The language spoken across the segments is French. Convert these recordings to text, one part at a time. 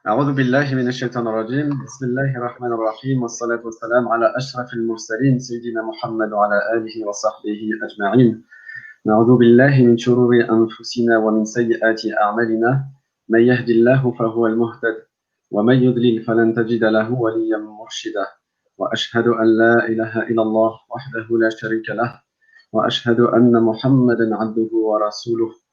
أعوذ بالله من الشيطان الرجيم بسم الله الرحمن الرحيم والصلاة والسلام على أشرف المرسلين سيدنا محمد وعلى آله وصحبه أجمعين نعوذ بالله من شرور أنفسنا ومن سيئات أعمالنا من يهد الله فهو المهتد ومن يضلل فلن تجد له وليا مرشدا وأشهد أن لا إله إلا الله وحده لا شريك له وأشهد أن محمدا عبده ورسوله.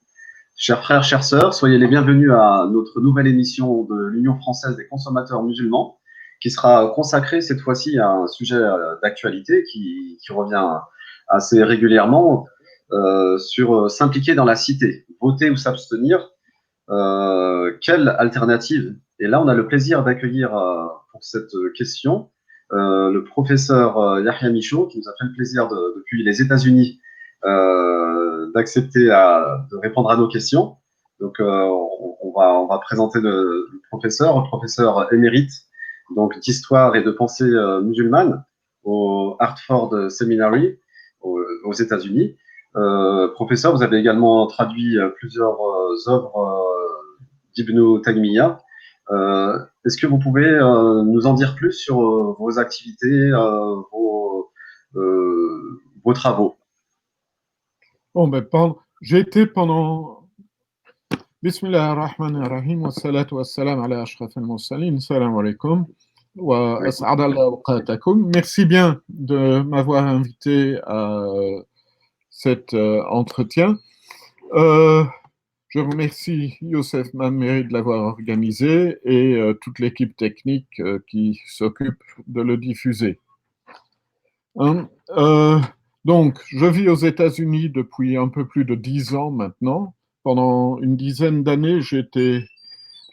Chers frères, chères sœurs, soyez les bienvenus à notre nouvelle émission de l'Union française des consommateurs musulmans, qui sera consacrée cette fois-ci à un sujet d'actualité qui revient assez régulièrement sur s'impliquer dans la cité, voter ou s'abstenir. Quelle alternative? Et là, on a le plaisir d'accueillir pour cette question le professeur Yahya Michaud, qui nous a fait le plaisir depuis les États-Unis d'accepter de répondre à nos questions. Donc, on va présenter le professeur émérite donc d'histoire et de pensée musulmane au Hartford Seminary aux États-Unis. Professeur, vous avez également traduit plusieurs œuvres d'Ibn Taymiyyah. Est-ce que vous pouvez nous en dire plus sur vos activités, vos travaux? Bon, j'ai été pendant. Bismillah ar-Rahman ar-Rahim, wa salatu wa salam ala ashraf al-mursalin, salam alaikum, wa as'ad Allah awqatakum. Merci bien de m'avoir invité à cet entretien. Je remercie Youssef Mameri de l'avoir organisé et toute l'équipe technique qui s'occupe de le diffuser. Donc, je vis aux États-Unis depuis un peu plus de 10 ans maintenant. Pendant une dizaine d'années, j'étais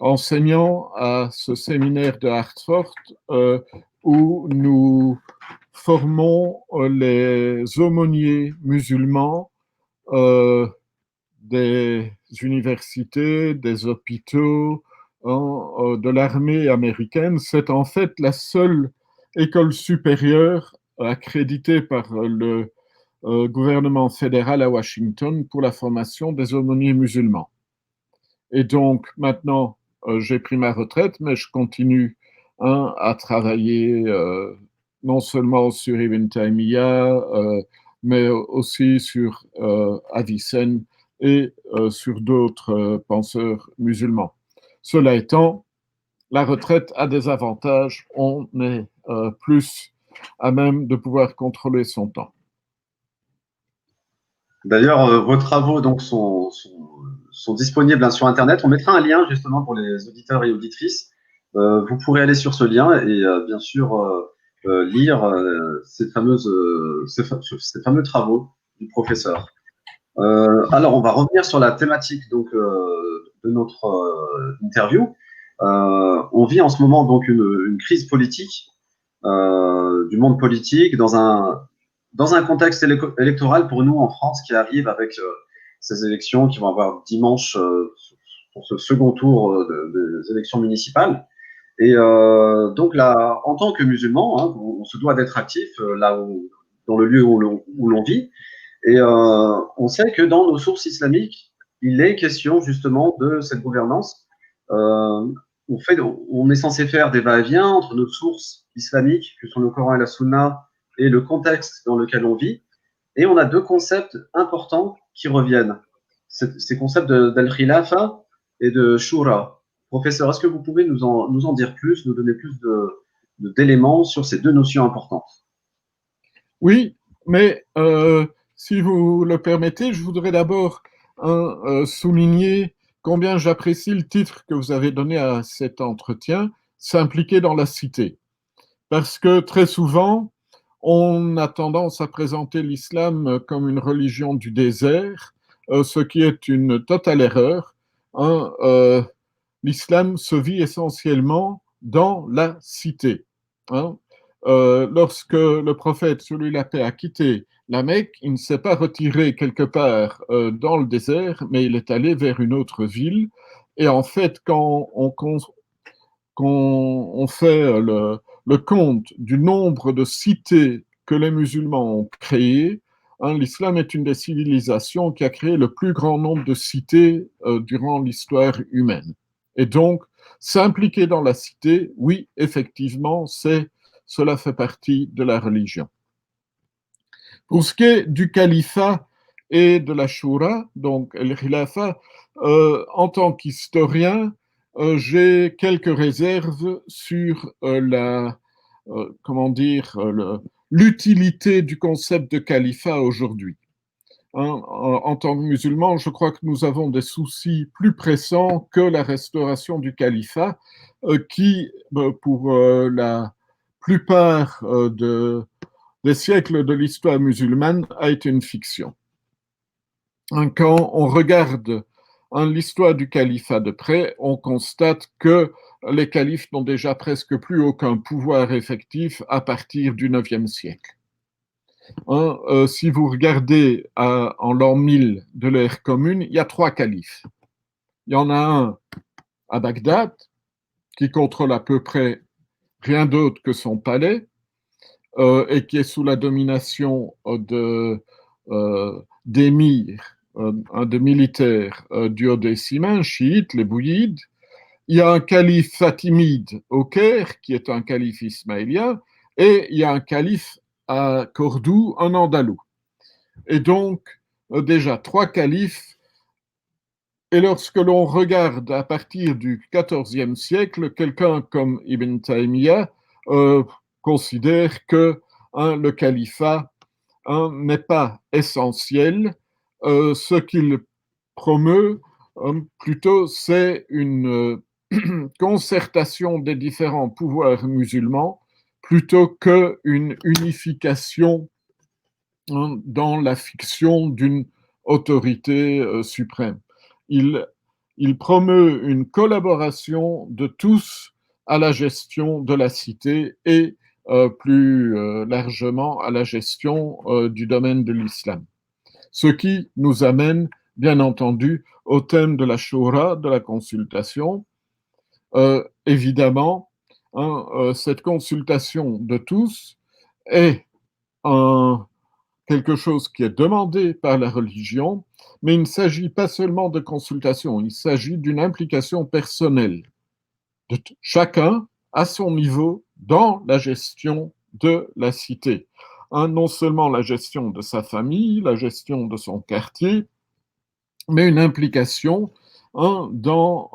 enseignant à ce séminaire de Hartford où nous formons les aumôniers musulmans des universités, des hôpitaux, de l'armée américaine. C'est en fait la seule école supérieure accréditée par le gouvernement fédéral à Washington pour la formation des aumôniers musulmans. Et donc maintenant, j'ai pris ma retraite, mais je continue à travailler non seulement sur Ibn Taymiyyah, mais aussi sur Avicenne et sur d'autres penseurs musulmans. Cela étant, la retraite a des avantages. On est plus à même de pouvoir contrôler son temps. D'ailleurs, vos travaux donc, sont disponibles sur Internet. On mettra un lien justement pour les auditeurs et auditrices. Vous pourrez aller sur ce lien et bien sûr lire ces fameux travaux du professeur. Alors, on va revenir sur la thématique donc, de notre interview. On vit en ce moment donc une crise politique du monde politique dans un contexte électoral pour nous en France qui arrive avec ces élections qui vont avoir dimanche pour ce second tour des élections municipales. Et donc là, en tant que musulman, hein, on se doit d'être actif dans le lieu où l'on vit. Et on sait que dans nos sources islamiques, il est question justement de cette gouvernance. On est censé faire des va-et-vient entre nos sources islamiques, que sont le Coran et la Sunna, et le contexte dans lequel on vit. Et on a deux concepts importants qui reviennent. Ces concepts d'al-khilafa et de shura. Professeur, est-ce que vous pouvez nous en dire plus, nous donner plus d'éléments sur ces deux notions importantes? Oui, mais si vous le permettez, je voudrais d'abord souligner combien j'apprécie le titre que vous avez donné à cet entretien, S'impliquer dans la cité. Parce que très souvent, on a tendance à présenter l'islam comme une religion du désert, ce qui est une totale erreur. L'islam se vit essentiellement dans la cité. Lorsque le prophète, celui la paix, a quitté la Mecque, il ne s'est pas retiré quelque part dans le désert, mais il est allé vers une autre ville. Et en fait, quand on fait le compte du nombre de cités que les musulmans ont créées, l'islam est une des civilisations qui a créé le plus grand nombre de cités durant l'histoire humaine. Et donc, s'impliquer dans la cité, oui, effectivement, cela fait partie de la religion. Pour ce qui est du califat et de la Shura, donc el Khilafa, en tant qu'historien, j'ai quelques réserves sur comment dire, l'utilité du concept de califat aujourd'hui. Hein, en tant que musulmans, je crois que nous avons des soucis plus pressants que la restauration du califat, qui, pour la plupart des siècles de l'histoire musulmane, a été une fiction. Hein, quand on regarde l'histoire du califat de près, on constate que les califes n'ont déjà presque plus aucun pouvoir effectif à partir du IXe siècle. Hein, si vous regardez en l'an 1000 de l'ère commune, il y a 3 califes. Il y en a un à Bagdad, qui contrôle à peu près rien d'autre que son palais, et qui est sous la domination d'émirs, de militaires duodécimains, chiites, les bouyides. Il y a un calife fatimide au Caire, qui est un calife ismaélien, et il y a un calife à Cordoue, un andalou. Et donc, déjà, 3 califes. Et lorsque l'on regarde à partir du XIVe siècle, quelqu'un comme Ibn Taymiyyah considère que le califat n'est pas essentiel. Ce qu'il promeut plutôt, c'est une concertation des différents pouvoirs musulmans plutôt qu'une unification dans la fiction d'une autorité suprême. Il promeut une collaboration de tous à la gestion de la cité et plus largement à la gestion du domaine de l'islam. Ce qui nous amène, bien entendu, au thème de la Shura, de la consultation. Évidemment, cette consultation de tous est quelque chose qui est demandé par la religion, mais il ne s'agit pas seulement de consultation, il s'agit d'une implication personnelle de chacun à son niveau dans la gestion de la cité. Non seulement la gestion de sa famille, la gestion de son quartier, mais une implication dans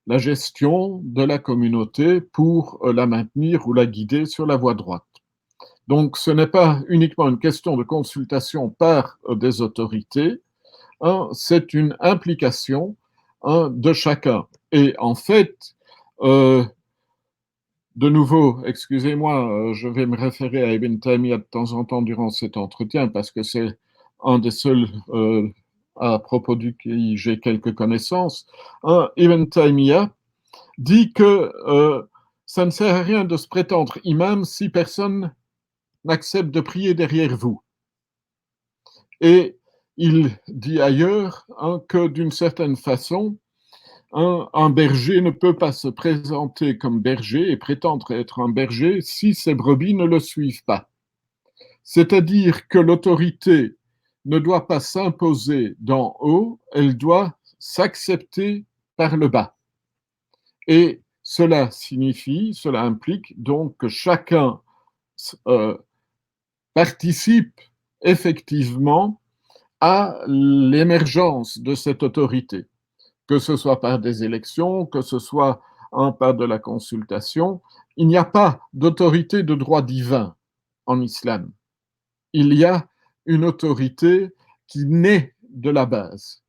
la gestion de la communauté pour la maintenir ou la guider sur la voie droite. Donc, ce n'est pas uniquement une question de consultation par des autorités, c'est une implication de chacun. Et en fait, de nouveau, excusez-moi, je vais me référer à Ibn Taymiyyah de temps en temps durant cet entretien parce que c'est un des seuls à propos duquel j'ai quelques connaissances. Ibn Taymiyyah dit que ça ne sert à rien de se prétendre imam si personne n'accepte de prier derrière vous. Et il dit ailleurs que d'une certaine façon, un berger ne peut pas se présenter comme berger et prétendre être un berger si ses brebis ne le suivent pas. C'est-à-dire que l'autorité ne doit pas s'imposer d'en haut, elle doit s'accepter par le bas. Et cela implique donc que chacun participe effectivement à l'émergence de cette autorité, que ce soit par des élections, que ce soit par de la consultation. Il n'y a pas d'autorité de droit divin en islam. Il y a une autorité qui naît de la base,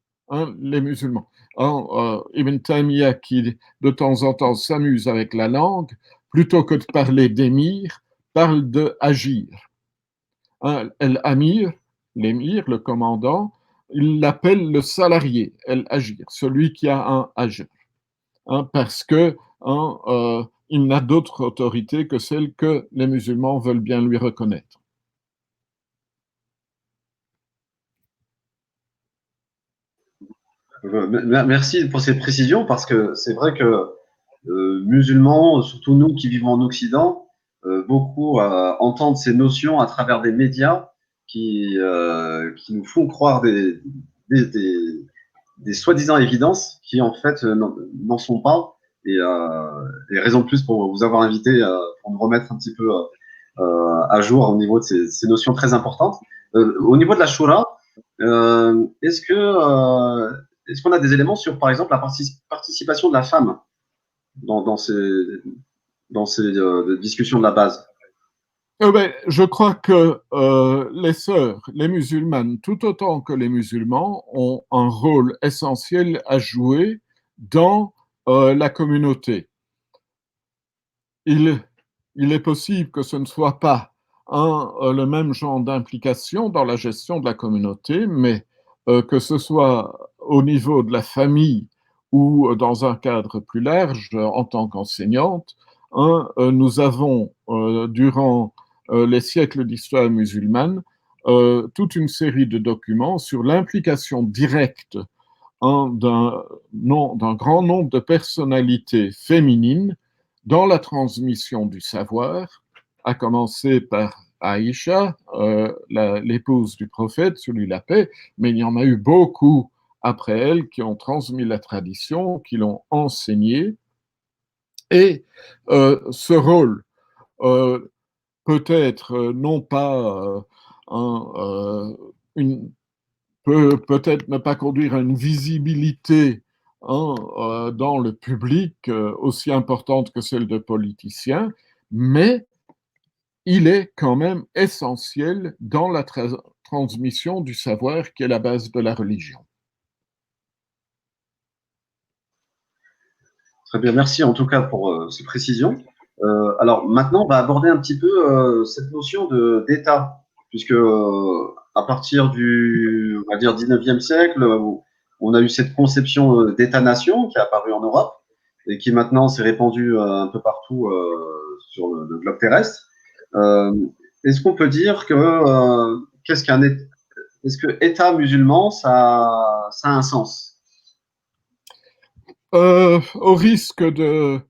les musulmans. Ibn Taymiyyah, qui de temps en temps s'amuse avec la langue, plutôt que de parler d'émir, parle de agir. El-Amir, l'émir, le commandant, il l'appelle le salarié, el-Agir, celui qui a un agir, parce que il n'a d'autre autorité que celle que les musulmans veulent bien lui reconnaître. Merci pour ces précisions parce que c'est vrai que musulmans, surtout nous qui vivons en Occident, beaucoup entendent ces notions à travers des médias qui nous font croire des des soi-disant évidences qui en fait n'en sont pas. Et raison de plus pour vous avoir invité, pour me remettre un petit peu à jour au niveau de ces notions très importantes. Au niveau de la Shura, est-ce qu'on a des éléments sur, par exemple, la participation de la femme dans ces discussions de la base? Ben, je crois que les sœurs, les musulmanes, tout autant que les musulmans, ont un rôle essentiel à jouer dans la communauté. Il est possible que ce ne soit pas le même genre d'implication dans la gestion de la communauté, mais que ce soit au niveau de la famille ou dans un cadre plus large, en tant qu'enseignante, nous avons, durant les siècles d'histoire musulmane, toute une série de documents sur l'implication directe d'un grand nombre de personnalités féminines dans la transmission du savoir, à commencer par Aïcha, l'épouse du prophète, sur lui la paix, mais il y en a eu beaucoup après elle qui ont transmis la tradition, qui l'ont enseigné. Et ce rôle peut être non pas une peut-être ne pas conduire à une visibilité dans le public aussi importante que celle de politiciens, mais il est quand même essentiel dans la transmission du savoir qui est la base de la religion. Très bien, merci en tout cas pour ces précisions. Alors maintenant, on va aborder un petit peu cette notion d'État, puisque à partir du, on va dire, 19e siècle, on a eu cette conception d'État-nation qui est apparue en Europe et qui maintenant s'est répandue un peu partout sur le globe terrestre. Euh, Est-ce qu'on peut dire que qu'est-ce qu'un État, est-ce que État musulman, ça a un sens? Au risque de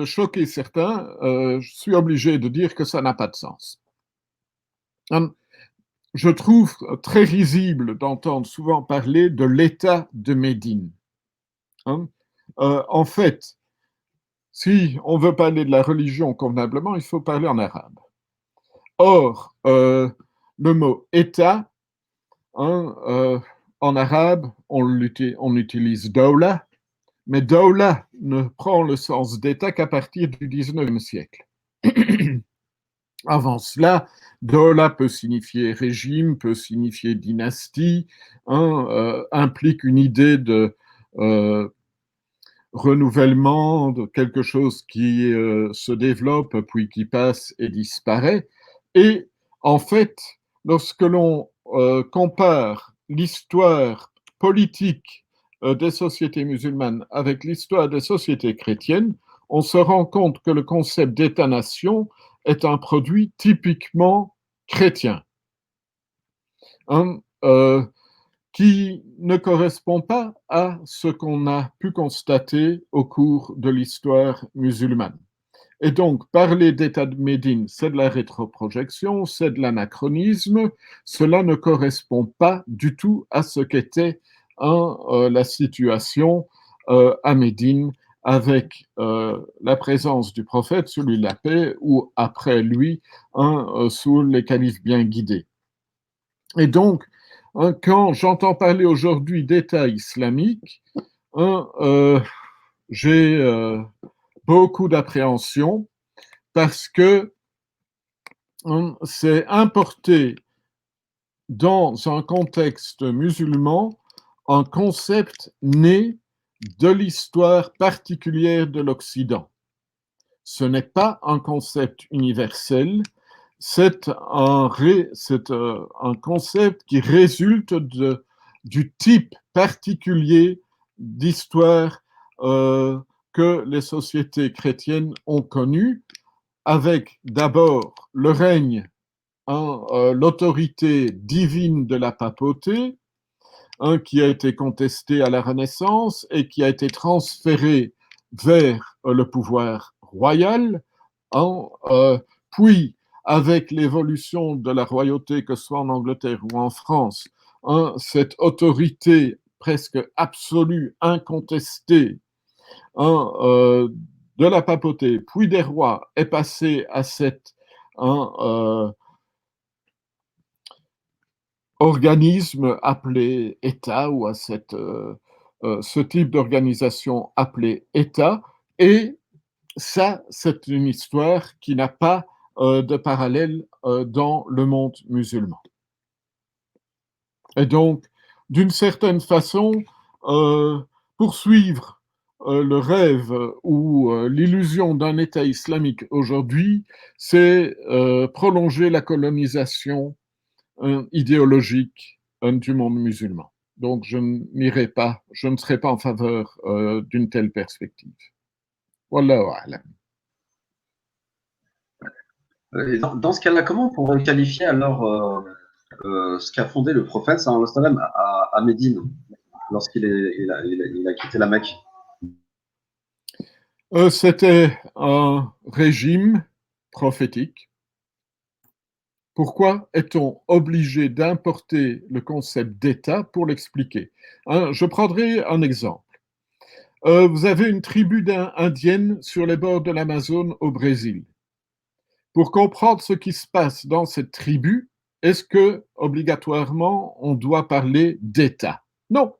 choquer certains, je suis obligé de dire que ça n'a pas de sens. Je trouve très risible d'entendre souvent parler de l'État de Médine. En fait, si on veut parler de la religion convenablement, il faut parler en arabe. Or, le mot État, en arabe, on utilise dawla, mais dawla ne prend le sens d'État qu'à partir du 19e siècle. Avant cela, dawla peut signifier régime, peut signifier dynastie, implique une idée de renouvellement, de quelque chose qui se développe puis qui passe et disparaît. Et en fait, lorsque l'on compare l'histoire politique des sociétés musulmanes avec l'histoire des sociétés chrétiennes, on se rend compte que le concept d'État-nation est un produit typiquement chrétien, hein, qui ne correspond pas à ce qu'on a pu constater au cours de l'histoire musulmane. Et donc, parler d'État de Médine, c'est de la rétroprojection, c'est de l'anachronisme, cela ne correspond pas du tout à ce qu'était la situation à Médine avec la présence du prophète, sous lui la paix, ou après lui, sous les califes bien guidés. Et donc, quand j'entends parler aujourd'hui d'État islamique, j'ai beaucoup d'appréhension parce que c'est importer dans un contexte musulman un concept né de l'histoire particulière de l'Occident. Ce n'est pas un concept universel, c'est un concept qui résulte du type particulier d'histoire que les sociétés chrétiennes ont connu, avec d'abord le règne, l'autorité divine de la papauté, qui a été contesté à la Renaissance et qui a été transféré vers le pouvoir royal, puis avec l'évolution de la royauté, que ce soit en Angleterre ou en France, cette autorité presque absolue, incontestée, de la papauté, puis des rois, est passé à cet organisme appelé État ou à ce type d'organisation appelée État. Et ça, c'est une histoire qui n'a pas de parallèle dans le monde musulman. Et donc, d'une certaine façon, poursuivre le rêve ou l'illusion d'un État islamique aujourd'hui, c'est prolonger la colonisation idéologique du monde musulman. Donc, je n'irai pas, je ne serai pas en faveur d'une telle perspective. Wallahu a'lam. Et dans ce cas-là, comment on pourrait qualifier alors ce qu'a fondé le prophète sallallahu alayhi wa sallam à Médine lorsqu'il il a quitté la Mecque? C'était un régime prophétique. Pourquoi est-on obligé d'importer le concept d'État pour l'expliquer? Je prendrai un exemple. Vous avez une tribu indienne sur les bords de l'Amazone au Brésil. Pour comprendre ce qui se passe dans cette tribu, est-ce que obligatoirement on doit parler d'État? Non.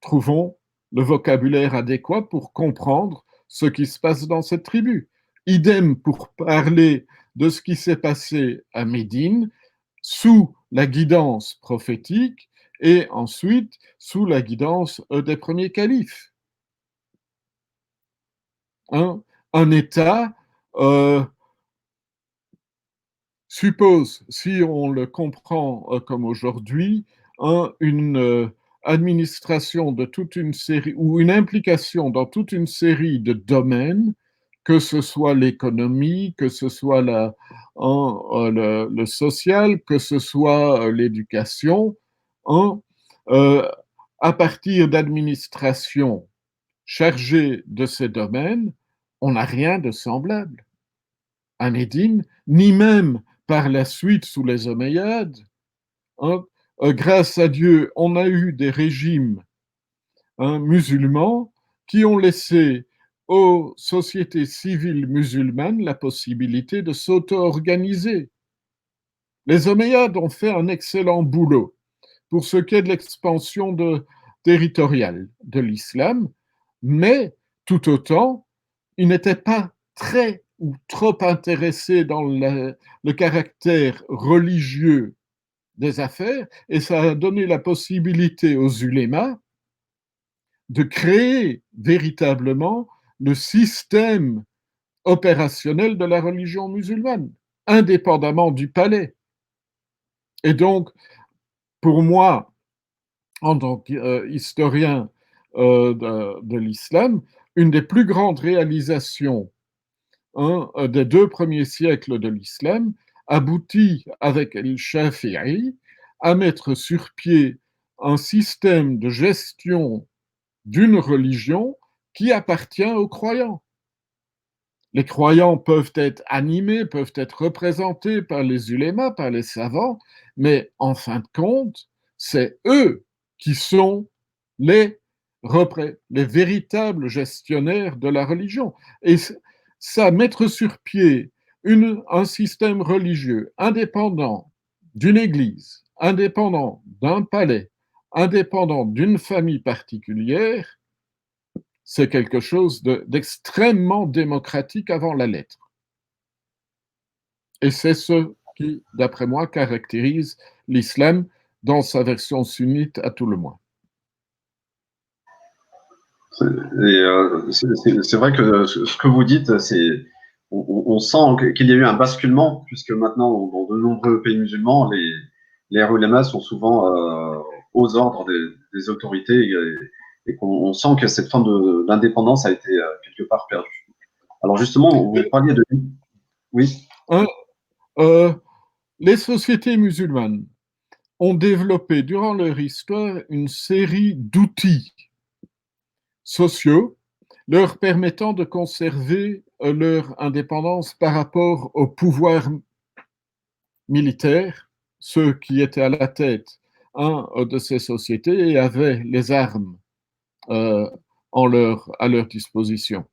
Trouvons le vocabulaire adéquat pour comprendre ce qui se passe dans cette tribu. Idem pour parler de ce qui s'est passé à Médine sous la guidance prophétique et ensuite sous la guidance des premiers califes. Un État suppose, si on le comprend comme aujourd'hui, une administration de toute une série ou une implication dans toute une série de domaines, que ce soit l'économie, que ce soit le social, que ce soit l'éducation, à partir d'administrations chargées de ces domaines, on n'a rien de semblable à Médine, ni même par la suite sous les Omeyyades. Grâce à Dieu, on a eu des régimes musulmans qui ont laissé aux sociétés civiles musulmanes la possibilité de s'auto-organiser. Les Omeyyades ont fait un excellent boulot pour ce qui est de l'expansion territoriale de l'islam, mais tout autant, ils n'étaient pas très ou trop intéressés dans le caractère religieux des affaires, et ça a donné la possibilité aux ulémas de créer véritablement le système opérationnel de la religion musulmane, indépendamment du palais. Et donc, pour moi, en tant qu'historien de l'islam, une des plus grandes réalisations des 2 premiers siècles de l'islam aboutit avec el-Shafi'i à mettre sur pied un système de gestion d'une religion qui appartient aux croyants. Les croyants peuvent être animés, peuvent être représentés par les ulémas, par les savants, mais en fin de compte, c'est eux qui sont les véritables gestionnaires de la religion. Et ça, mettre sur pied un système religieux indépendant d'une église, indépendant d'un palais, indépendant d'une famille particulière, c'est quelque chose d'extrêmement démocratique avant la lettre. Et c'est ce qui, d'après moi, caractérise l'islam dans sa version sunnite à tout le moins. C'est vrai que ce que vous dites, on sent qu'il y a eu un basculement, puisque maintenant, dans de nombreux pays musulmans, les ulémas sont souvent aux ordres des autorités et qu'on sent que cette forme d'indépendance a été quelque part perdue. Alors justement, vous parliez de... Oui. Les sociétés musulmanes ont développé durant leur histoire une série d'outils sociaux leur permettant de conserver leur indépendance par rapport au pouvoir militaire, ceux qui étaient à la tête de ces sociétés et avaient les armes à leur disposition.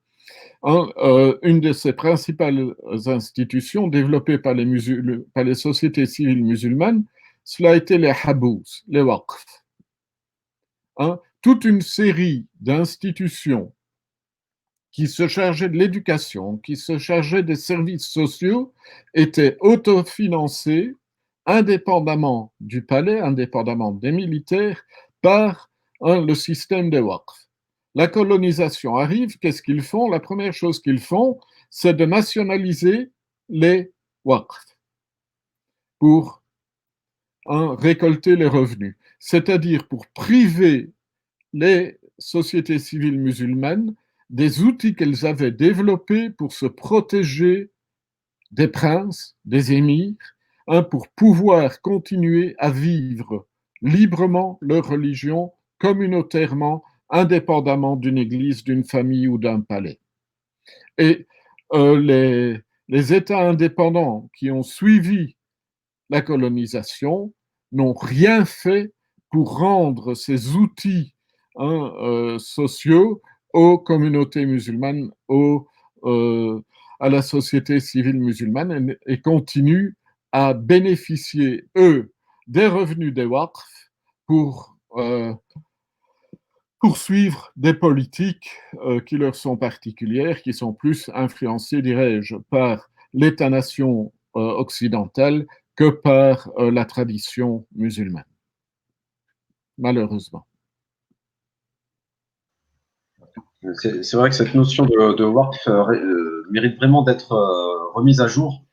Une de ces principales institutions développées par les sociétés civiles musulmanes, cela a été les habous, les waqf. Toute une série d'institutions qui se chargeaient de l'éducation, qui se chargeaient des services sociaux, étaient autofinancées indépendamment du palais, indépendamment des militaires, par le système des waqf. La colonisation arrive, qu'est-ce qu'ils font? La première chose qu'ils font, c'est de nationaliser les waqf pour récolter les revenus, c'est-à-dire pour priver les sociétés civiles musulmanes des outils qu'elles avaient développés pour se protéger des princes, des émirs, pour pouvoir continuer à vivre librement leur religion communautairement, indépendamment d'une église, d'une famille ou d'un palais. Et les États indépendants qui ont suivi la colonisation n'ont rien fait pour rendre ces outils sociaux aux communautés musulmanes, à la société civile musulmane et continuent à bénéficier, eux, des revenus des waqf pour poursuivre des politiques qui leur sont particulières, qui sont plus influencées, dirais-je, par l'État-nation occidental que par la tradition musulmane, malheureusement. C'est vrai que cette notion de waqf mérite vraiment d'être remise à jour,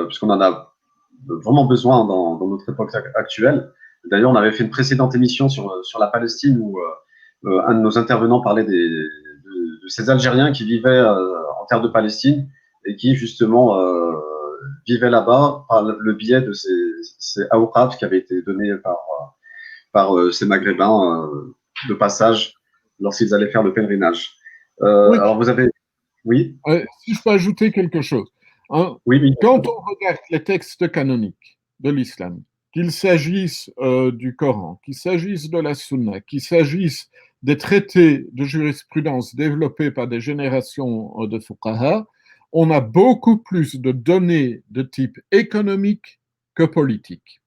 puisqu'on en a vraiment besoin dans notre époque actuelle. D'ailleurs, on avait fait une précédente émission sur la Palestine où un de nos intervenants parlait de ces Algériens qui vivaient en terre de Palestine et qui, justement, vivaient là-bas par le biais de ces awqaf qui avaient été donnés par ces Maghrébins de passage lorsqu'ils allaient faire le pèlerinage. Oui. Alors, vous avez... Oui, si je peux ajouter quelque chose. oui. Quand on regarde les textes canoniques de l'islam, qu'il s'agisse du Coran, qu'il s'agisse de la Sunna, qu'il s'agisse des traités de jurisprudence développés par des générations de fuqaha, on a beaucoup plus de données de type économique que politique.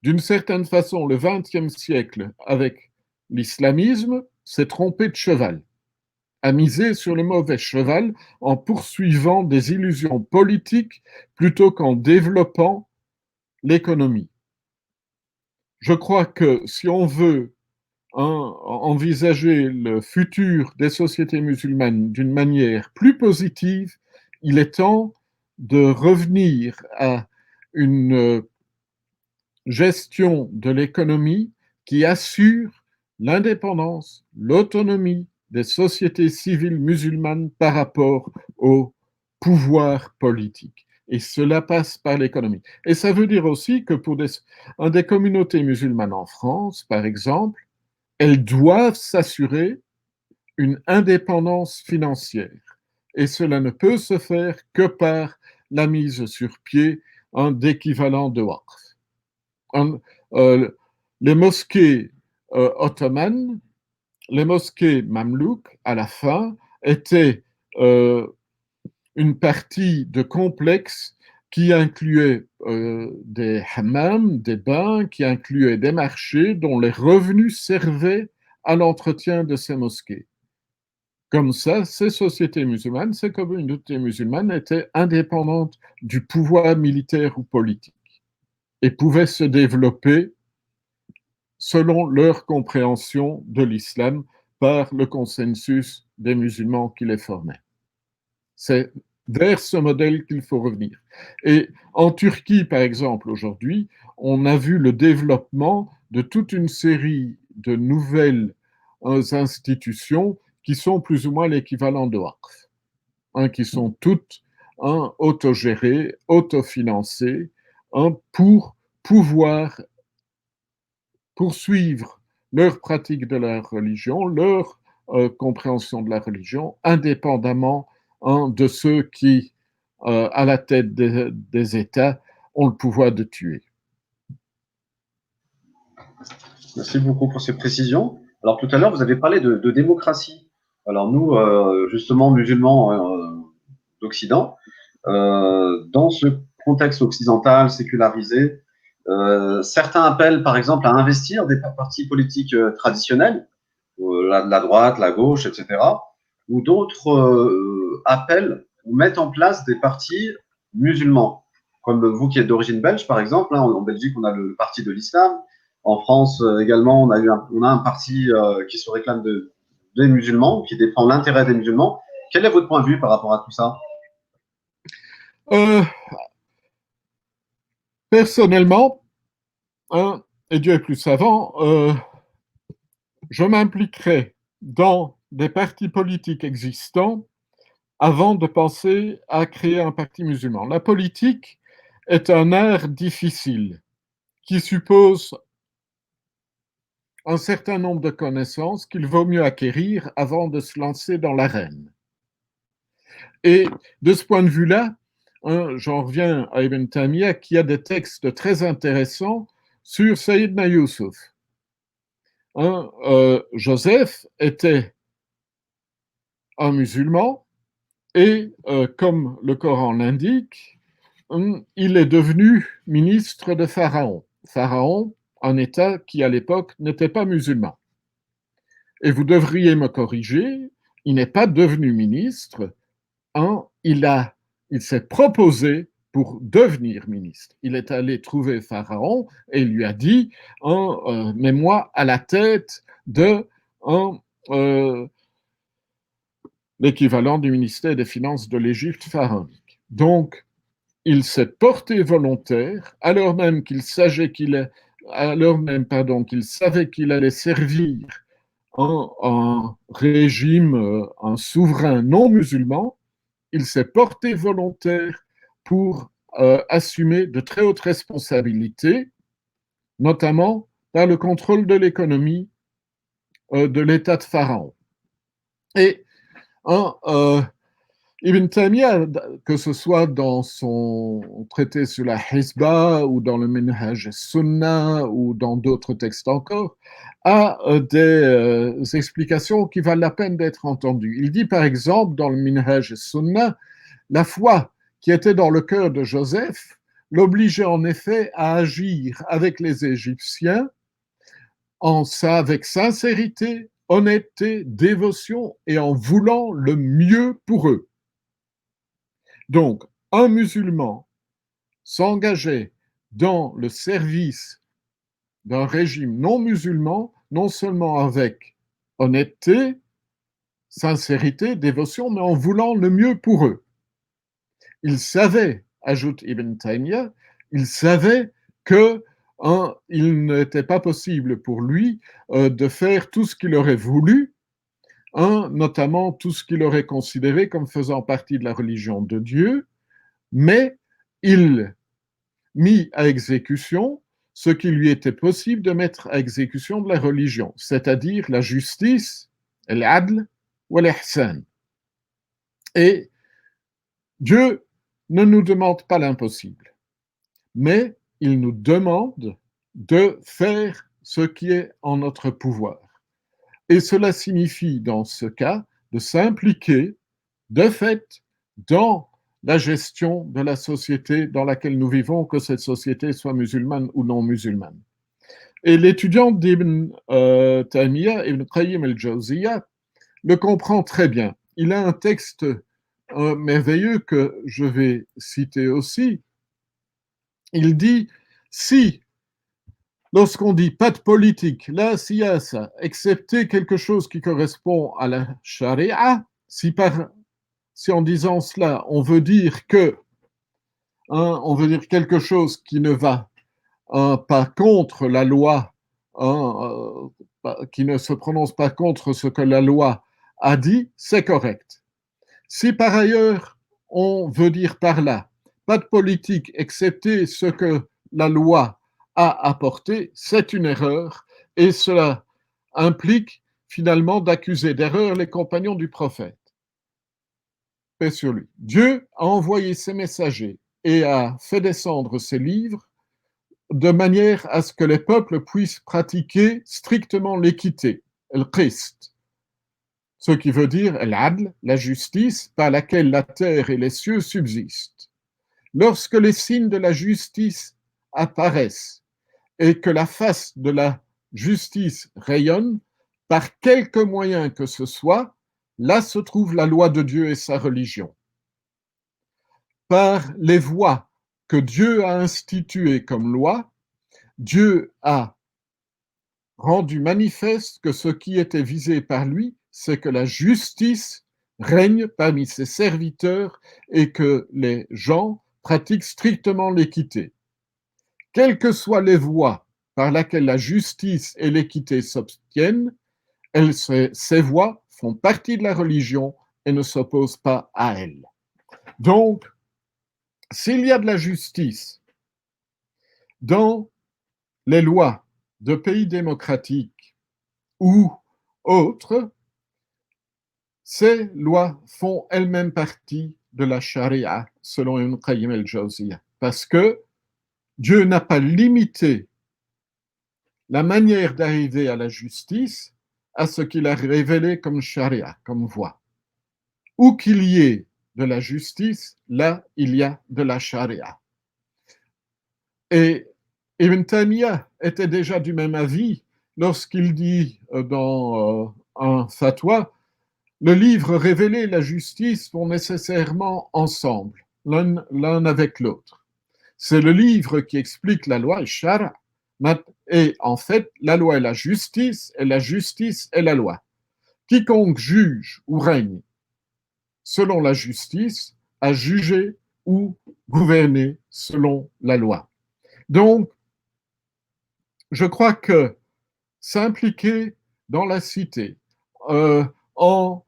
D'une certaine façon, le XXe siècle, avec l'islamisme, s'est trompé de cheval, a misé sur le mauvais cheval en poursuivant des illusions politiques plutôt qu'en développant l'économie. Je crois que si on veut envisager le futur des sociétés musulmanes d'une manière plus positive, il est temps de revenir à une gestion de l'économie qui assure l'indépendance, l'autonomie des sociétés civiles musulmanes par rapport au pouvoir politique. Et cela passe par l'économie. Et ça veut dire aussi que pour des communautés musulmanes en France, par exemple, elles doivent s'assurer une indépendance financière. Et cela ne peut se faire que par la mise sur pied d'équivalent de waqf. Les mosquées ottomanes, les mosquées mamelouks, à la fin, étaient une partie de complexes qui incluait des hammams, des bains, qui incluait des marchés dont les revenus servaient à l'entretien de ces mosquées. Comme ça, ces sociétés musulmanes, ces communautés musulmanes étaient indépendantes du pouvoir militaire ou politique et pouvaient se développer selon leur compréhension de l'islam par le consensus des musulmans qui les formaient. C'est vers ce modèle qu'il faut revenir. Et en Turquie, par exemple, aujourd'hui, on a vu le développement de toute une série de nouvelles institutions qui sont plus ou moins l'équivalent de waqf, qui sont toutes autogérées, autofinancées, pour pouvoir poursuivre leur pratique de la religion, leur compréhension de la religion, indépendamment de ceux qui, à la tête des États, ont le pouvoir de tuer. Merci beaucoup pour ces précisions. Alors tout à l'heure, vous avez parlé de démocratie. Alors nous, justement, musulmans d'Occident, dans ce contexte occidental sécularisé, certains appellent par exemple à investir des partis politiques traditionnels, la droite, la gauche, etc., ou d'autres appellent ou mettent en place des partis musulmans. Comme vous qui êtes d'origine belge, par exemple, hein, en Belgique, on a le parti de l'islam. En France également, on a un parti qui se réclame des musulmans, qui défend l'intérêt des musulmans. Quel est votre point de vue par rapport à tout ça? Euh, Personnellement, hein, et Dieu est plus savant, je m'impliquerai dans des partis politiques existants avant de penser à créer un parti musulman. La politique est un art difficile qui suppose un certain nombre de connaissances qu'il vaut mieux acquérir avant de se lancer dans l'arène. Et de ce point de vue-là, hein, j'en reviens à Ibn Taymiyyah qui a des textes très intéressants sur Sayyidina Youssouf. Hein, Joseph était un musulman et, comme le Coran l'indique, il est devenu ministre de Pharaon. Pharaon, un État qui à l'époque n'était pas musulman. Et vous devriez me corriger, il n'est pas devenu ministre, hein, il s'est proposé pour devenir ministre. Il est allé trouver Pharaon et il lui a dit hein, mets-moi à la tête de l'équivalent du ministère des Finances de l'Égypte pharaonique. Donc, il s'est porté volontaire, qu'il savait qu'il allait servir un régime, un souverain non musulman, il s'est porté volontaire pour assumer de très hautes responsabilités, notamment par le contrôle de l'économie de l'État de Pharaon. Et Ibn Taymiyyah, que ce soit dans son traité sur la Hizba ou dans le Minhaj Sunnah ou dans d'autres textes encore, a des explications qui valent la peine d'être entendues. Il dit par exemple dans le Minhaj Sunnah, la foi qui était dans le cœur de Joseph l'obligeait en effet à agir avec les Égyptiens avec sincérité, honnêteté, dévotion et en voulant le mieux pour eux. Donc, un musulman s'engageait dans le service d'un régime non musulman, non seulement avec honnêteté, sincérité, dévotion, mais en voulant le mieux pour eux. Il savait, ajoute Ibn Taymiyyah, il savait que il n'était pas possible pour lui de faire tout ce qu'il aurait voulu, notamment tout ce qu'il aurait considéré comme faisant partie de la religion de Dieu, mais il mit à exécution ce qui lui était possible de mettre à exécution de la religion, c'est-à-dire la justice, l'adl ou l'ihsan. Et Dieu ne nous demande pas l'impossible, mais il nous demande de faire ce qui est en notre pouvoir. Et cela signifie, dans ce cas, de s'impliquer, de fait, dans la gestion de la société dans laquelle nous vivons, que cette société soit musulmane ou non musulmane. Et l'étudiant d'Ibn Taymiyyah, Ibn Qayyim al-Jawziyya, le comprend très bien. Il a un texte merveilleux que je vais citer aussi. Il dit, si, lorsqu'on dit pas de politique, la siyasa, excepté quelque chose qui correspond à la charia, si en disant cela, on veut dire quelque chose qui ne va pas contre la loi, qui ne se prononce pas contre ce que la loi a dit, c'est correct. Si par ailleurs on veut dire par là, pas de politique excepté ce que la loi a apporté, c'est une erreur et cela implique finalement d'accuser d'erreur les compagnons du prophète. Paix sur lui. Dieu a envoyé ses messagers et a fait descendre ses livres de manière à ce que les peuples puissent pratiquer strictement l'équité, le qist, ce qui veut dire l'adl, la justice, par laquelle la terre et les cieux subsistent. Lorsque les signes de la justice apparaissent et que la face de la justice rayonne, par quelque moyen que ce soit, là se trouve la loi de Dieu et sa religion. Par les voies que Dieu a instituées comme loi, Dieu a rendu manifeste que ce qui était visé par lui, c'est que la justice règne parmi ses serviteurs et que les gens pratiquent strictement l'équité. Quelles que soient les voies par lesquelles la justice et l'équité s'obtiennent, ces voies font partie de la religion et ne s'opposent pas à elle. Donc, s'il y a de la justice dans les lois de pays démocratiques ou autres, ces lois font elles-mêmes partie de la charia, selon Ibn Qayyim al-Jawziyya, parce que Dieu n'a pas limité la manière d'arriver à la justice à ce qu'il a révélé comme charia, comme voie. Où qu'il y ait de la justice, là, il y a de la charia. Et Ibn Taymiyyah était déjà du même avis lorsqu'il dit dans un fatwa, le livre révélé et la justice vont nécessairement ensemble, l'un avec l'autre. C'est le livre qui explique la loi, shara, et en fait, la loi est la justice et la justice est la loi. Quiconque juge ou règne selon la justice a jugé ou gouverné selon la loi. Donc, je crois que s'impliquer dans la cité en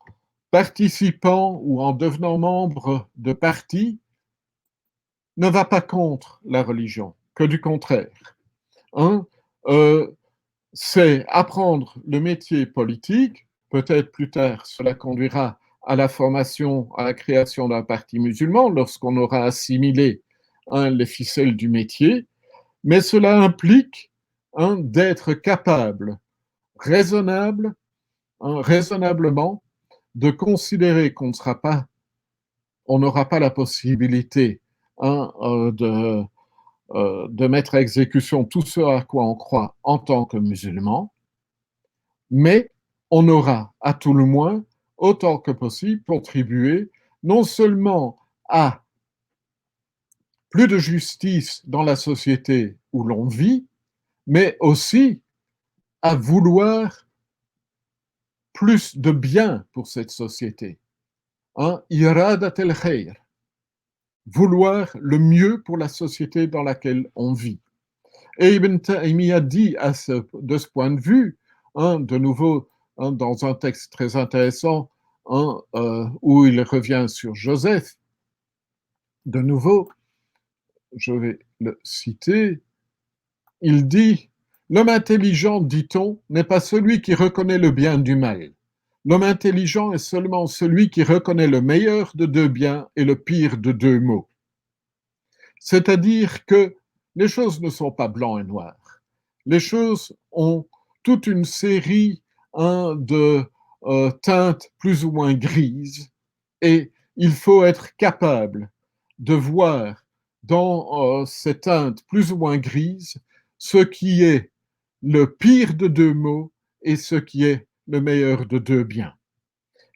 participant ou en devenant membre de partis ne va pas contre la religion, que du contraire. Hein? C'est apprendre le métier politique, peut-être plus tard cela conduira à la formation, à la création d'un parti musulman lorsqu'on aura assimilé les ficelles du métier, mais cela implique d'être capable, raisonnablement, de considérer qu'on n'aura pas la possibilité de mettre à exécution tout ce à quoi on croit en tant que musulman, mais on aura à tout le moins, autant que possible, contribué non seulement à plus de justice dans la société où l'on vit, mais aussi à vouloir plus de bien pour cette société. Iradat el khair, vouloir le mieux pour la société dans laquelle on vit. Et Ibn Taymiyyah dit de ce point de vue, de nouveau dans un texte très intéressant où il revient sur Joseph, de nouveau, je vais le citer, il dit « L'homme intelligent, dit-on, n'est pas celui qui reconnaît le bien du mal. L'homme intelligent est seulement celui qui reconnaît le meilleur de deux biens et le pire de deux maux. » C'est-à-dire que les choses ne sont pas blanc et noir. Les choses ont toute une série de teintes plus ou moins grises et il faut être capable de voir dans ces teintes plus ou moins grises ce qui est le pire de deux maux et ce qui est le meilleur de deux biens.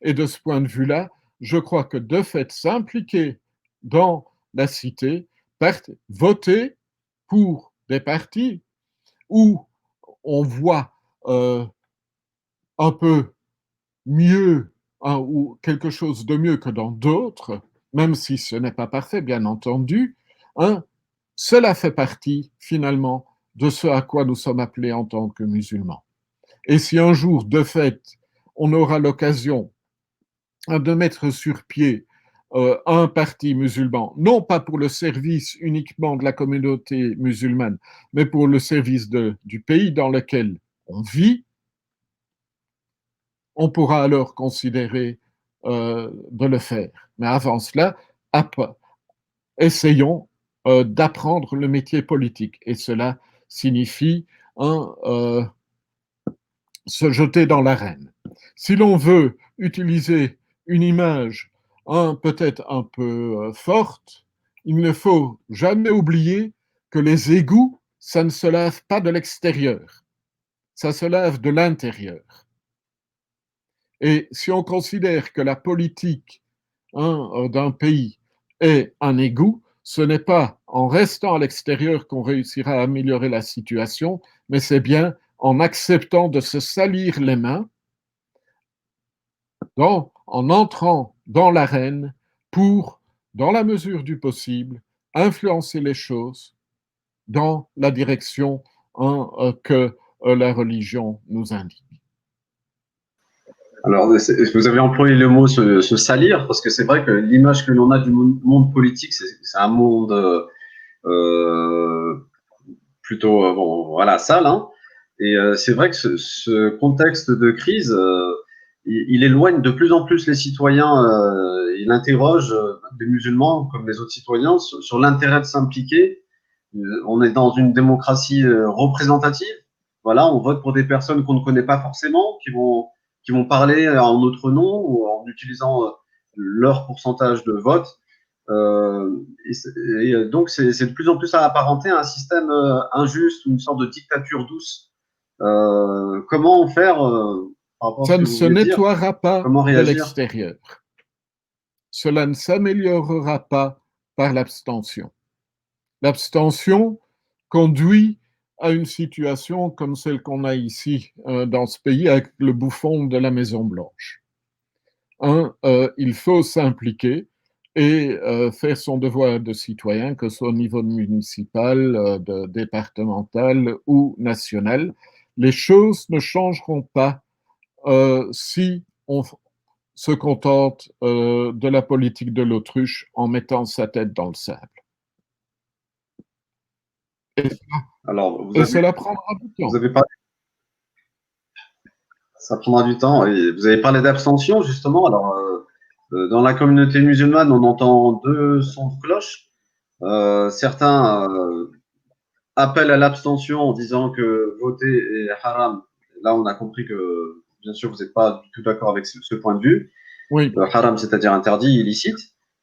Et de ce point de vue-là, je crois que de fait s'impliquer dans la cité, voter pour des partis où on voit un peu mieux ou quelque chose de mieux que dans d'autres, même si ce n'est pas parfait, bien entendu, cela fait partie finalement de ce à quoi nous sommes appelés en tant que musulmans. Et si un jour, de fait, on aura l'occasion de mettre sur pied un parti musulman, non pas pour le service uniquement de la communauté musulmane, mais pour le service du pays dans lequel on vit, on pourra alors considérer de le faire. Mais avant cela, essayons d'apprendre le métier politique. Et cela signifie se jeter dans l'arène. Si l'on veut utiliser une image peut-être un peu forte, il ne faut jamais oublier que les égouts, ça ne se lave pas de l'extérieur, ça se lave de l'intérieur. Et si on considère que la politique d'un pays est un égout, ce n'est pas en restant à l'extérieur qu'on réussira à améliorer la situation, mais c'est bien en acceptant de se salir les mains, en entrant dans l'arène pour, dans la mesure du possible, influencer les choses dans la direction que la religion nous indique. Alors, vous avez employé le mot se salir, parce que c'est vrai que l'image que l'on a du monde politique, c'est un monde plutôt bon, voilà, sale. Hein. Et c'est vrai que ce contexte de crise, il éloigne de plus en plus les citoyens. Il interroge les musulmans comme les autres citoyens sur l'intérêt de s'impliquer. On est dans une démocratie représentative. Voilà, on vote pour des personnes qu'on ne connaît pas forcément, qui vont parler en notre nom ou en utilisant leur pourcentage de vote. Donc, c'est de plus en plus à apparenter à un système injuste, une sorte de dictature douce. Comment faire par rapport à Ça ce que ne vous se venez de dire? nettoiera pas Comment de réagir? l'extérieur. Cela ne s'améliorera pas par l'abstention. L'abstention conduit à une situation comme celle qu'on a ici dans ce pays avec le bouffon de la Maison-Blanche. Il faut s'impliquer et faire son devoir de citoyen, que ce soit au niveau municipal, départemental ou national. Les choses ne changeront pas si on se contente de la politique de l'autruche en mettant sa tête dans le sable. Alors, Et cela prendra du vous temps. avez parlé, ça prendra du temps. Et vous avez parlé d'abstention, justement. Alors, dans la communauté musulmane, on entend deux sons de cloche. Certains appellent à l'abstention en disant que voter est haram. Là, on a compris que, bien sûr, vous n'êtes pas du tout d'accord avec ce point de vue. Oui. Haram, c'est-à-dire interdit, illicite.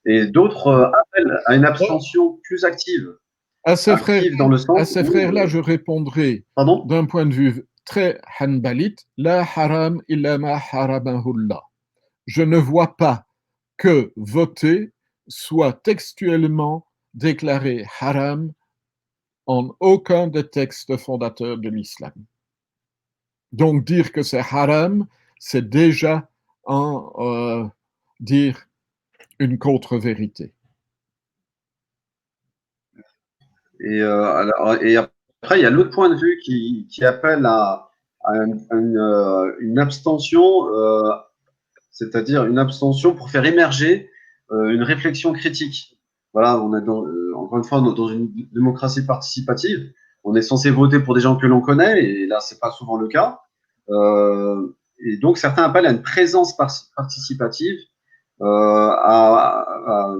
Et d'autres appellent à une abstention plus active. À ces Dans le sens frères-là, je répondrai d'un point de vue très hanbalite, la haram illa ma haramahullah. Je ne vois pas que voter soit textuellement déclaré haram en aucun des textes fondateurs de l'islam. Donc dire que c'est haram, c'est déjà dire une contre-vérité. Et après, il y a l'autre point de vue qui appelle à une abstention, c'est-à-dire une abstention pour faire émerger une réflexion critique. Voilà, on est encore une fois dans une démocratie participative. On est censé voter pour des gens que l'on connaît, et là, c'est pas souvent le cas. Et donc, certains appellent à une présence participative, à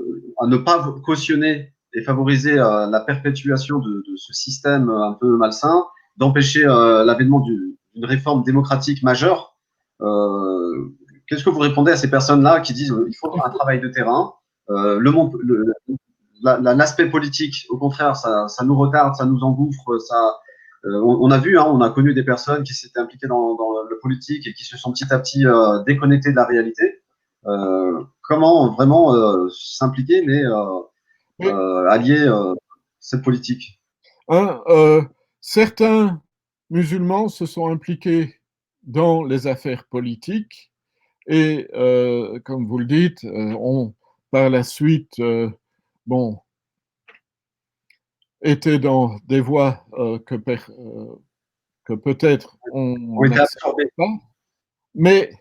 ne pas cautionner et favoriser la perpétuation de ce système un peu malsain, d'empêcher l'avènement d'une réforme démocratique majeure. Qu'est-ce que vous répondez à ces personnes-là qui disent qu'il faut un travail de terrain, l'aspect politique, au contraire, ça nous retarde, ça nous engouffre, on a vu, on a connu des personnes qui s'étaient impliquées dans le politique et qui se sont petit à petit déconnectées de la réalité. Comment vraiment s'impliquer, mais allier cette politique? Certains musulmans se sont impliqués dans les affaires politiques et, comme vous le dites, ont par la suite, été dans des voies que peut-être on n'accepte pas. Mais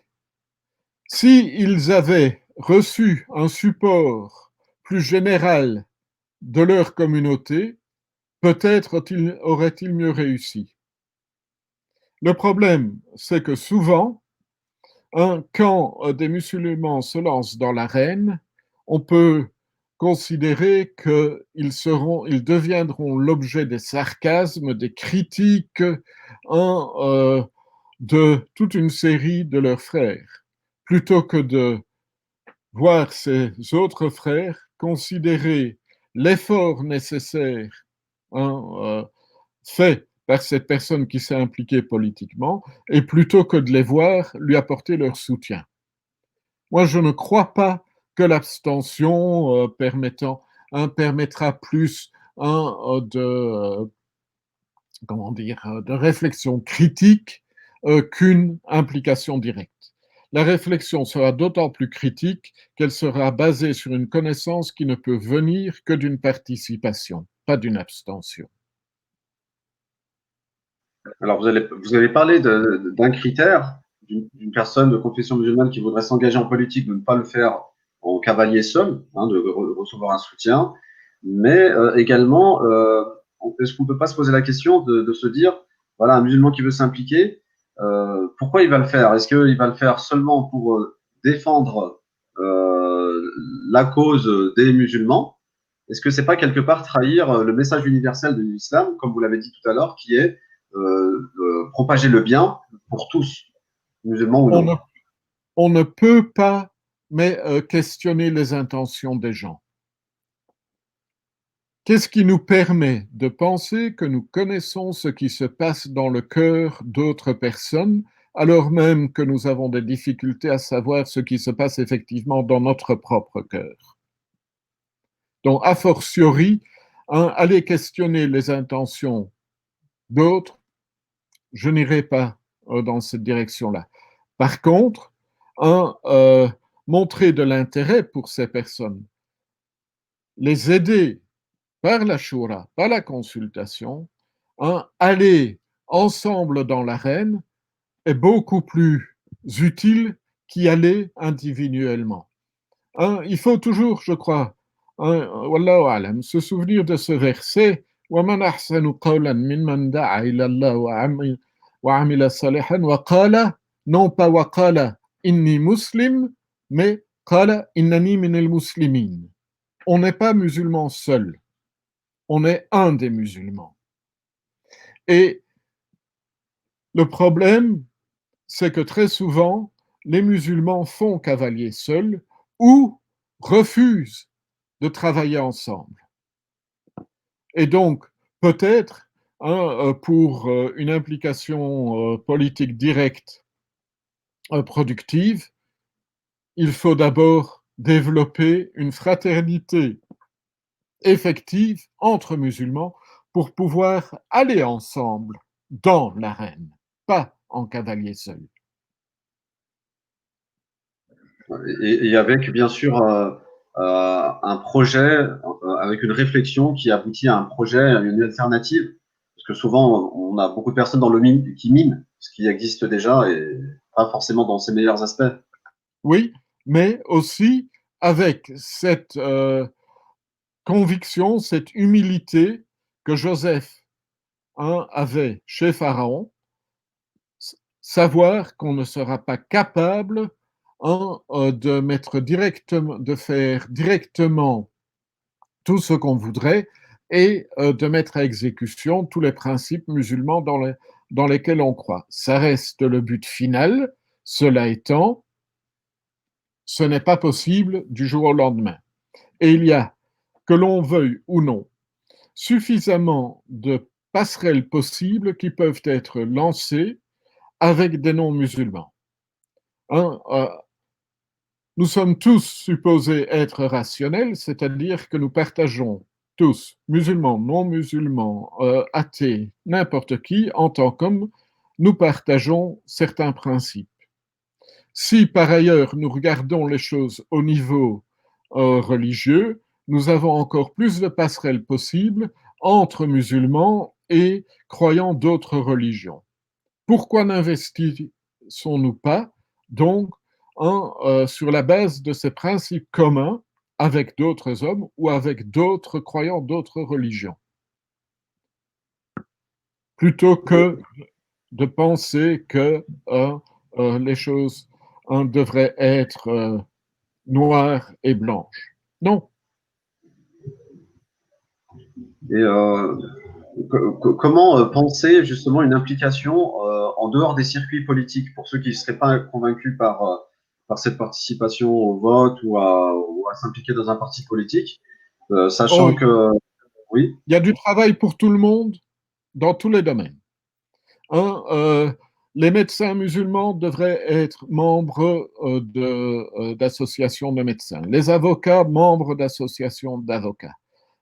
s'ils avaient reçu un support plus général de leur communauté, peut-être auraient-ils mieux réussi. Le problème, c'est que souvent, quand des musulmans se lancent dans l'arène, on peut considérer qu'ils deviendront l'objet des sarcasmes, des critiques de toute une série de leurs frères, plutôt que de voir ces autres frères considérer l'effort nécessaire fait par cette personne qui s'est impliquée politiquement, et plutôt que de les voir lui apporter leur soutien. Moi, je ne crois pas que l'abstention permettra plus de réflexion critique qu'une implication directe. La réflexion sera d'autant plus critique qu'elle sera basée sur une connaissance qui ne peut venir que d'une participation, pas d'une abstention. Alors, vous avez parlé d'un critère d'une personne de confession musulmane qui voudrait s'engager en politique, de ne pas le faire en cavalier seul, de recevoir un soutien, mais également, est-ce qu'on ne peut pas se poser la question de se dire, voilà, un musulman qui veut s'impliquer, pourquoi il va le faire? Est-ce qu'il va le faire seulement pour défendre la cause des musulmans? Est-ce que c'est pas quelque part trahir le message universel de l'islam, comme vous l'avez dit tout à l'heure, qui est propager le bien pour tous, musulmans ou non? On ne peut pas mais questionner les intentions des gens. Qu'est-ce qui nous permet de penser que nous connaissons ce qui se passe dans le cœur d'autres personnes, alors même que nous avons des difficultés à savoir ce qui se passe effectivement dans notre propre cœur? Donc, a fortiori, aller questionner les intentions d'autres, je n'irai pas dans cette direction-là. Par contre, montrer de l'intérêt pour ces personnes, les aider par la shura, par la consultation, aller ensemble dans l'arène est beaucoup plus utile qu'y aller individuellement. Il faut toujours, je crois, wallahu alam, se souvenir de ce verset وَمَنْ أَحْسَنُ قَوْلًا مِمَّنْ دَعَا إِلَى اللَّهِ وَعَمِلَ صَالِحًا وَقَالَ, non pas وَقَالَ إِنِّي muslim, mais قَالَ إِنَّنِي مِنَ الْمُسْلِمِينَ. On n'est pas musulman seul, on est un des musulmans. Et le problème, c'est que très souvent, les musulmans font cavalier seul ou refusent de travailler ensemble. Et donc, peut-être, pour une implication politique directe productive, il faut d'abord développer une fraternité effective entre musulmans pour pouvoir aller ensemble dans l'arène, pas en cavalier seul. Et avec, bien sûr, un projet, avec une réflexion qui aboutit à un projet, à une alternative. Parce que souvent, on a beaucoup de personnes dans le mine qui minent ce qui existe déjà et pas forcément dans ses meilleurs aspects. Oui, mais aussi avec cette conviction, cette humilité que Joseph avait chez Pharaon, savoir qu'on ne sera pas capable de faire directement tout ce qu'on voudrait et de mettre à exécution tous les principes musulmans dans lesquels on croit. Ça reste le but final. Cela étant, ce n'est pas possible du jour au lendemain. Et il y a, que l'on veuille ou non, suffisamment de passerelles possibles qui peuvent être lancées avec des non-musulmans. Nous sommes tous supposés être rationnels, c'est-à-dire que nous partageons tous, musulmans, non-musulmans, athées, n'importe qui, en tant qu'hommes, nous partageons certains principes. Si par ailleurs nous regardons les choses au niveau religieux, nous avons encore plus de passerelles possibles entre musulmans et croyants d'autres religions. Pourquoi n'investissons-nous pas donc sur la base de ces principes communs avec d'autres hommes ou avec d'autres croyants d'autres religions, plutôt que de penser que les choses devraient être noires et blanches. Non, Et comment penser justement une implication en dehors des circuits politiques pour ceux qui ne seraient pas convaincus par cette participation au vote ou à s'impliquer dans un parti politique, Oh, sachant que, oui, il y a du travail pour tout le monde dans tous les domaines. Un, les médecins musulmans devraient être membres d'associations de médecins, les avocats membres d'associations d'avocats.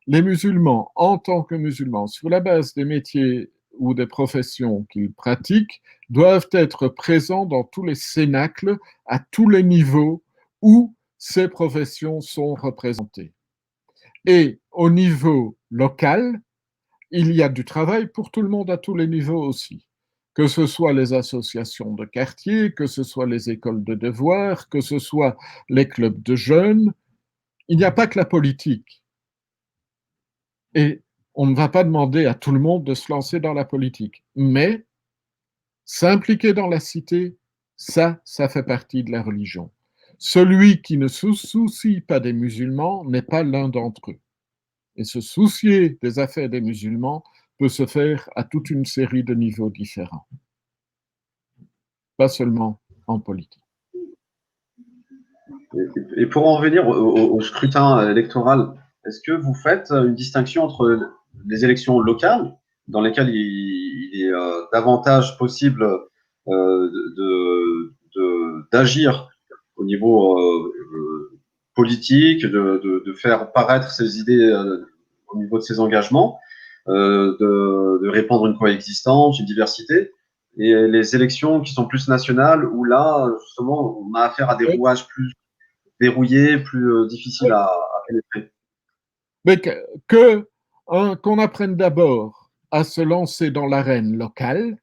Les musulmans, en tant que musulmans, sur la base des métiers ou des professions qu'ils pratiquent, doivent être présents dans tous les cénacles, à tous les niveaux où ces professions sont représentées. Et au niveau local, il y a du travail pour tout le monde à tous les niveaux aussi. Que ce soit les associations de quartier, que ce soit les écoles de devoirs, que ce soit les clubs de jeunes, il n'y a pas que la politique. Et on ne va pas demander à tout le monde de se lancer dans la politique. Mais s'impliquer dans la cité, ça fait partie de la religion. Celui qui ne se soucie pas des musulmans n'est pas l'un d'entre eux. Et se soucier des affaires des musulmans peut se faire à toute une série de niveaux différents, pas seulement en politique. et pour en revenir au scrutin électoral, est-ce que vous faites une distinction entre les élections locales, dans lesquelles il est davantage possible d'agir au niveau politique, de faire paraître ses idées au niveau de ses engagements, de répandre une coexistence, une diversité, et les élections qui sont plus nationales, où là, justement, on a affaire à des rouages plus verrouillés, plus difficiles à pénétrer. Mais qu'on apprenne d'abord à se lancer dans l'arène locale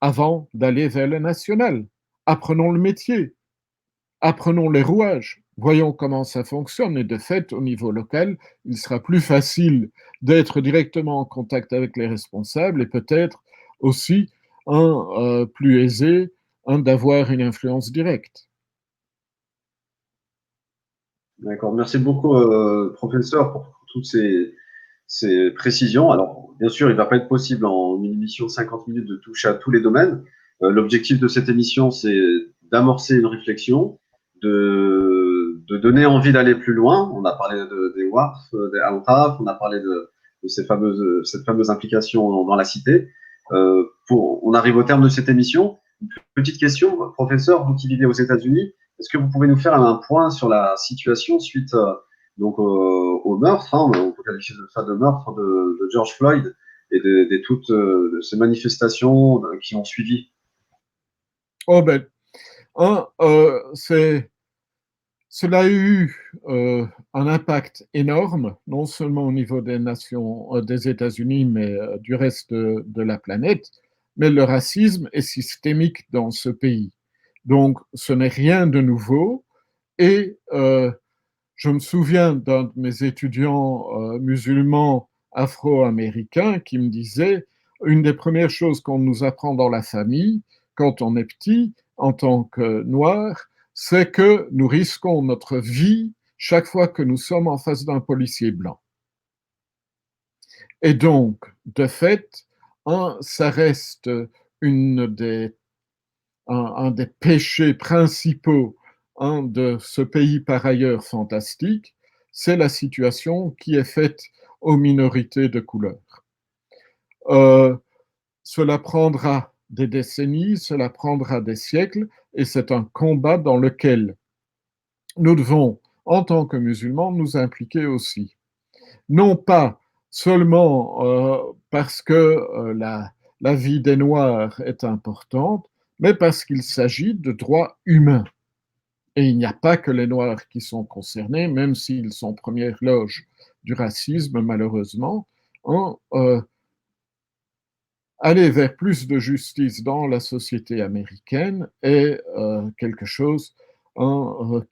avant d'aller vers le national. Apprenons le métier, apprenons les rouages, voyons comment ça fonctionne. Et de fait, au niveau local, il sera plus facile d'être directement en contact avec les responsables et peut-être aussi plus aisé d'avoir une influence directe. D'accord. Merci beaucoup, professeur, pour toutes ces précisions. Alors, bien sûr, il ne va pas être possible en une émission de 50 minutes de toucher à tous les domaines. L'objectif de cette émission, c'est d'amorcer une réflexion, de donner envie d'aller plus loin. On a parlé des WARF, des AORAF, on a parlé de cette fameuse implication dans la cité. On arrive au terme de cette émission. Petite question, professeur, vous qui vivez aux États-Unis, est-ce que vous pouvez nous faire un point sur la situation suite au meurtre, hein, on peut qualifier ça de meurtre de George Floyd et de toutes de ces manifestations qui ont suivi? Oh ben, cela a eu un impact énorme, non seulement au niveau des nations, des États-Unis, mais du reste de la planète. Mais le racisme est systémique dans ce pays. Donc, ce n'est rien de nouveau. Et je me souviens d'un de mes étudiants musulmans afro-américains qui me disait une des premières choses qu'on nous apprend dans la famille quand on est petit, en tant que noir, c'est que nous risquons notre vie chaque fois que nous sommes en face d'un policier blanc. Et donc, de fait, ça reste un des péchés principaux de ce pays par ailleurs fantastique, c'est la situation qui est faite aux minorités de couleur. Euh, Cela prendra des décennies, cela prendra des siècles, et c'est un combat dans lequel nous devons, en tant que musulmans, nous impliquer aussi. Non pas seulement parce que la vie des Noirs est importante, mais parce qu'il s'agit de droits humains. Et il n'y a pas que les Noirs qui sont concernés, même s'ils sont première loge du racisme, malheureusement. Hein, aller vers plus de justice dans la société américaine est quelque chose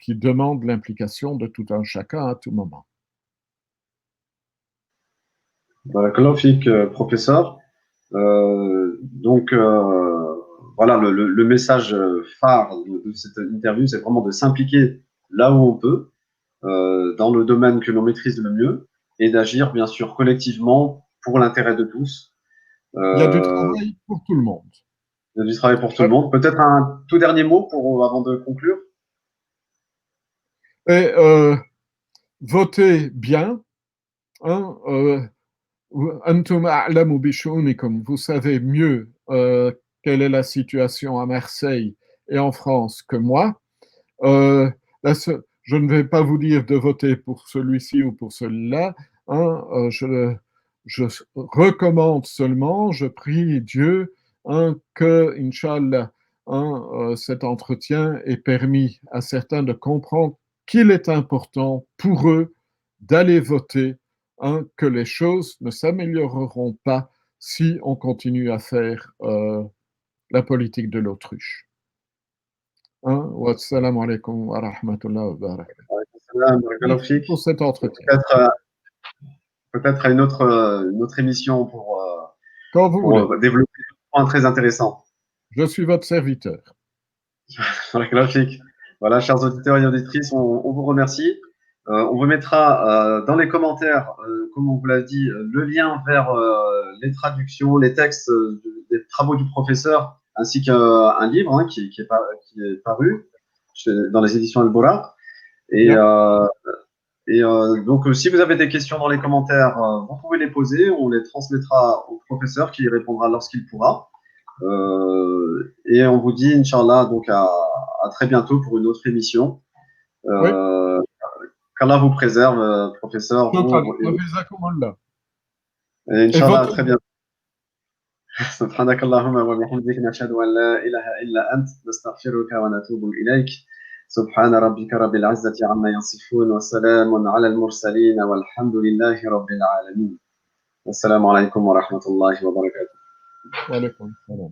qui demande l'implication de tout un chacun à tout moment. Barakallahu fik, professeur. Donc, voilà, le message phare de cette interview, c'est vraiment de s'impliquer là où on peut, dans le domaine que l'on maîtrise le mieux, et d'agir, bien sûr, collectivement pour l'intérêt de tous. Il y a du travail pour tout le monde. Il y a du travail pour tout le monde. Peut-être un tout dernier mot avant de conclure. Et votez bien. Hein, Antum a'lamu bi shu'unikum. Vous savez mieux quelle est la situation à Marseille et en France que moi. Je ne vais pas vous dire de voter pour celui-ci ou pour celui-là. Hein, je recommande seulement, je prie Dieu que, Inch'Allah, cet entretien ait permis à certains de comprendre qu'il est important pour eux d'aller voter, que les choses ne s'amélioreront pas si on continue à faire la politique de l'autruche. Wassalamu alaikum wa rahmatullahi wa barakatuh. Merci pour cet entretien. Peut-être à une autre émission Quand vous voulez. Développer des points très intéressants. Je suis votre serviteur. Voilà, chers auditeurs et auditrices, on vous remercie. On vous mettra dans les commentaires, comme on vous l'a dit, le lien vers les traductions, les textes des travaux du professeur, ainsi qu'un livre qui est paru dans les éditions Al-Bora. Donc, si vous avez des questions dans les commentaires, vous pouvez les poser. On les transmettra au professeur qui y répondra lorsqu'il pourra. Et on vous dit, Inch'Allah, donc à très bientôt pour une autre émission. Oui. Qu'Allah vous préserve, professeur. Et Inch'Allah, à très bientôt. سبحانك اللهم وبحمدك نشهد أن لا إله إلا أنت نستغفرك ونتوب إليك سبحان ربك رب العزة عما يصفون وسلام على المرسلين والحمد لله رب العالمين. السلام عليكم ورحمة الله وبركاته. وعليكم السلام.